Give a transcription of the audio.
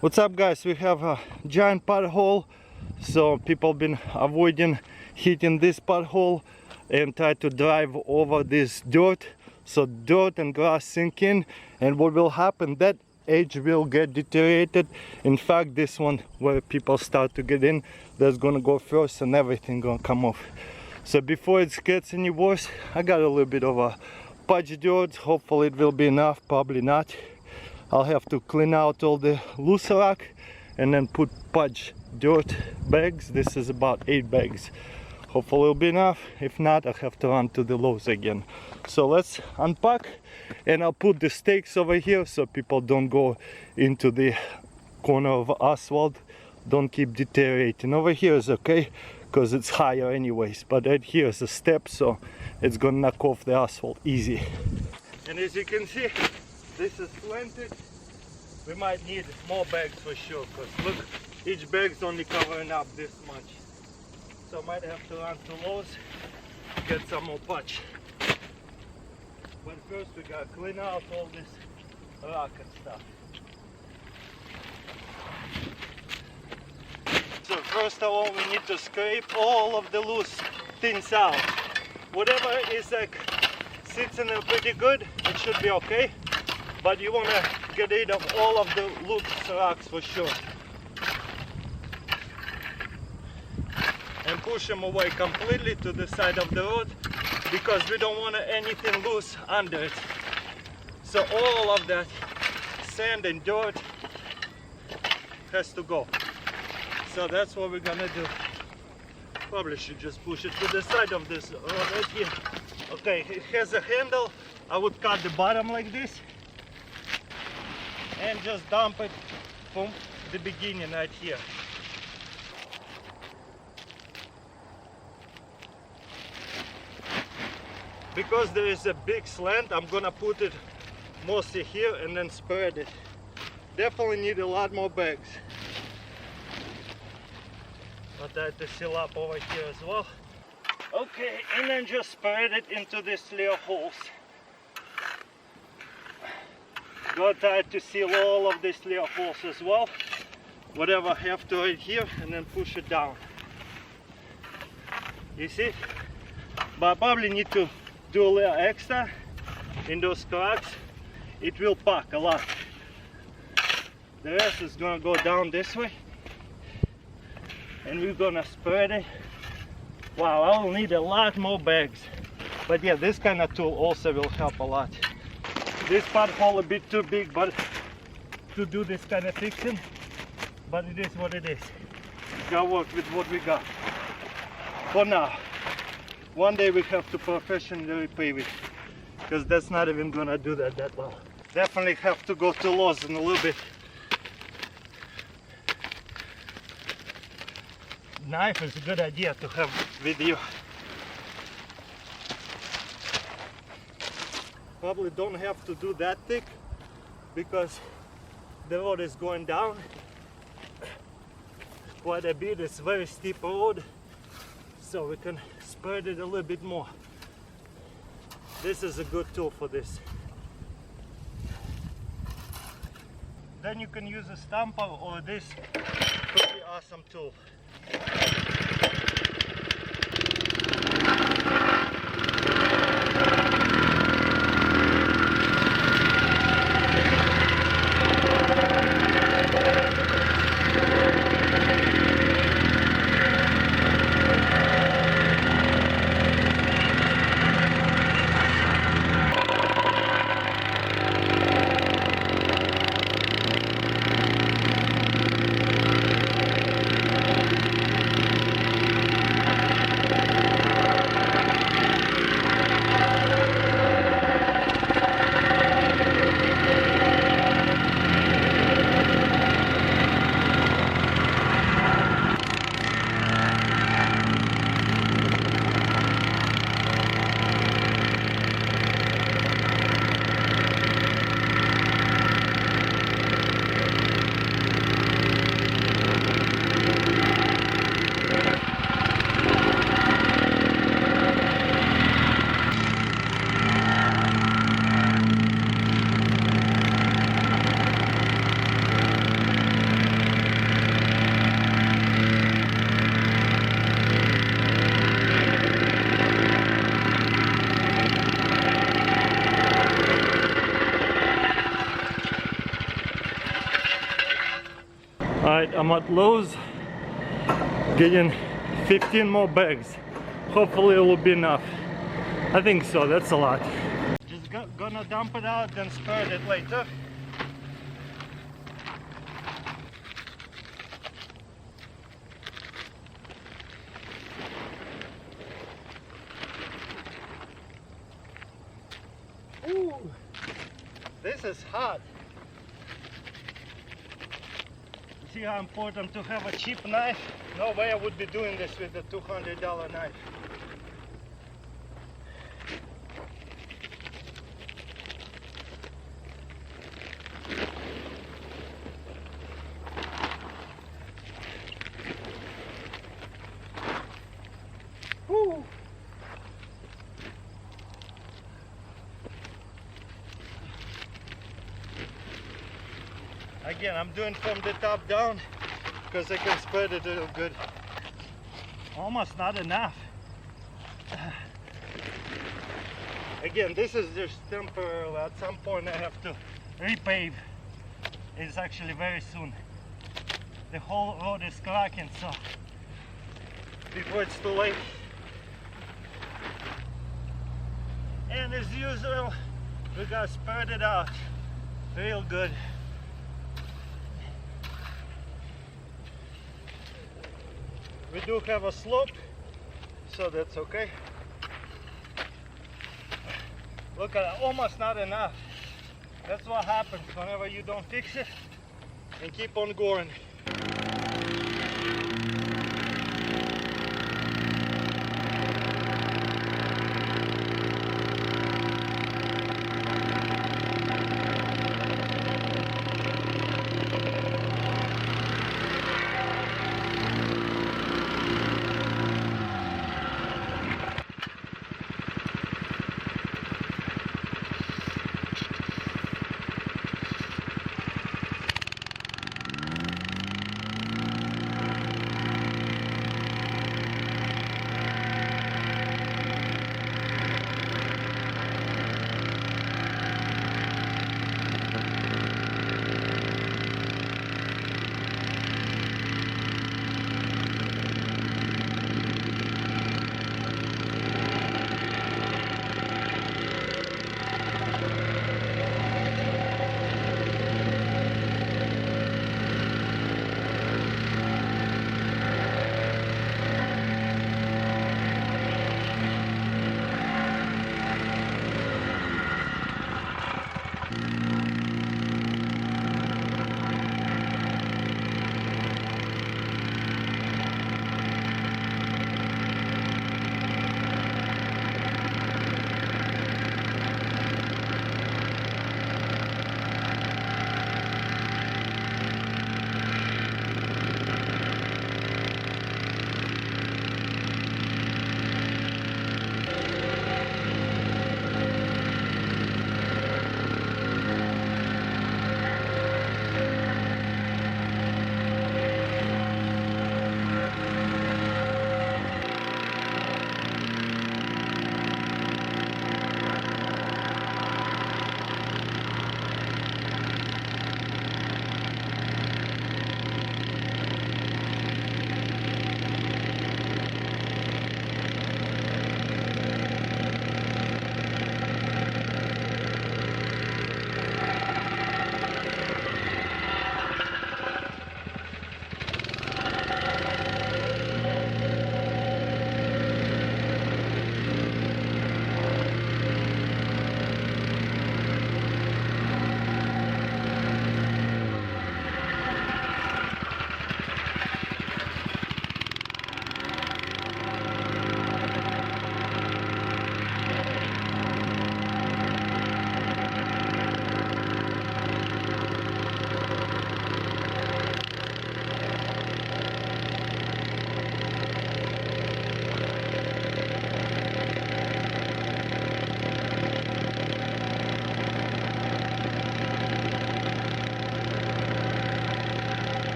What's up, guys? We have a giant pothole, so people been avoiding hitting this pothole and try to drive over this dirt, so dirt and grass sink in, and what will happen, that edge will get deteriorated. In fact, this one where people start to get in, that's gonna go first and everything gonna come off. So before it gets any worse, I got a little bit of a pudge dirt. Hopefully it will be enough, probably not. I'll have to clean out all the loose rock and then put pudge dirt bags. This is about 8 bags. Hopefully it'll be enough. If not, I'll have to run to the Lowe's again. So let's unpack, and I'll put the stakes over here so people don't go into the corner of asphalt, don't keep deteriorating. Over here is okay because it's higher anyways, but right here is a step, so it's gonna knock off the asphalt easy. And as you can see, this is slanted. We might need more bags for sure, because look, each bag's only covering up this much. So I might have to run to Lowe's to get some more patch. But first we gotta clean out all this rock and stuff. So first of all, we need to scrape all of the loose things out. Whatever is like sits in there pretty good, it should be okay. But you want to get rid of all of the loose rocks for sure. And push them away completely to the side of the road, because we don't want anything loose under it. So all of that sand and dirt has to go. So that's what we're gonna do. Probably should just push it to the side of this road right here. Okay, it has a handle. I would cut the bottom like this and just dump it from the beginning right here. Because there is a big slant, I'm gonna put it mostly here and then spread it. Definitely need a lot more bags. I'll try to seal up over here as well. Okay, and then just spread it into these little holes. Go try to seal all of these little holes as well. Whatever I have to right here, and then push it down. You see? But I probably need to do a little extra in those cracks. It will pack a lot. The rest is gonna go down this way, and we're gonna spread it. Wow, I'll need a lot more bags. But yeah, this kind of tool also will help a lot. This pothole a bit too big, but to do this kind of fixing, but it is what it is. Gotta work with what we got for now. One day we have to professionally pave it, because that's not even gonna do that well. Definitely have to go to Lowe's in a little bit. Knife is a good idea to have with you. Probably don't have to do that thick, because the road is going down quite a bit. It's a very steep road, so we can spread it a little bit more. This is a good tool for this. Then you can use a stamper or this pretty awesome tool. Alright, I'm at Lowe's getting 15 more bags. Hopefully it will be enough. I think so, that's a lot. Just gonna dump it out, then spread it later. Ooh, this is hot. See how important to have a cheap knife? No way I would be doing this with a $200 knife. Woo. Again, I'm doing from the top down because I can spread it real good. Almost not enough. Again, this is just temporary. At some point I have to repave. It's actually very soon. The whole road is cracking, so before it's too late. And as usual, we gotta spread it out real good. We do have a slope, so that's okay. Look at it, almost not enough. That's what happens whenever you don't fix it and keep on going.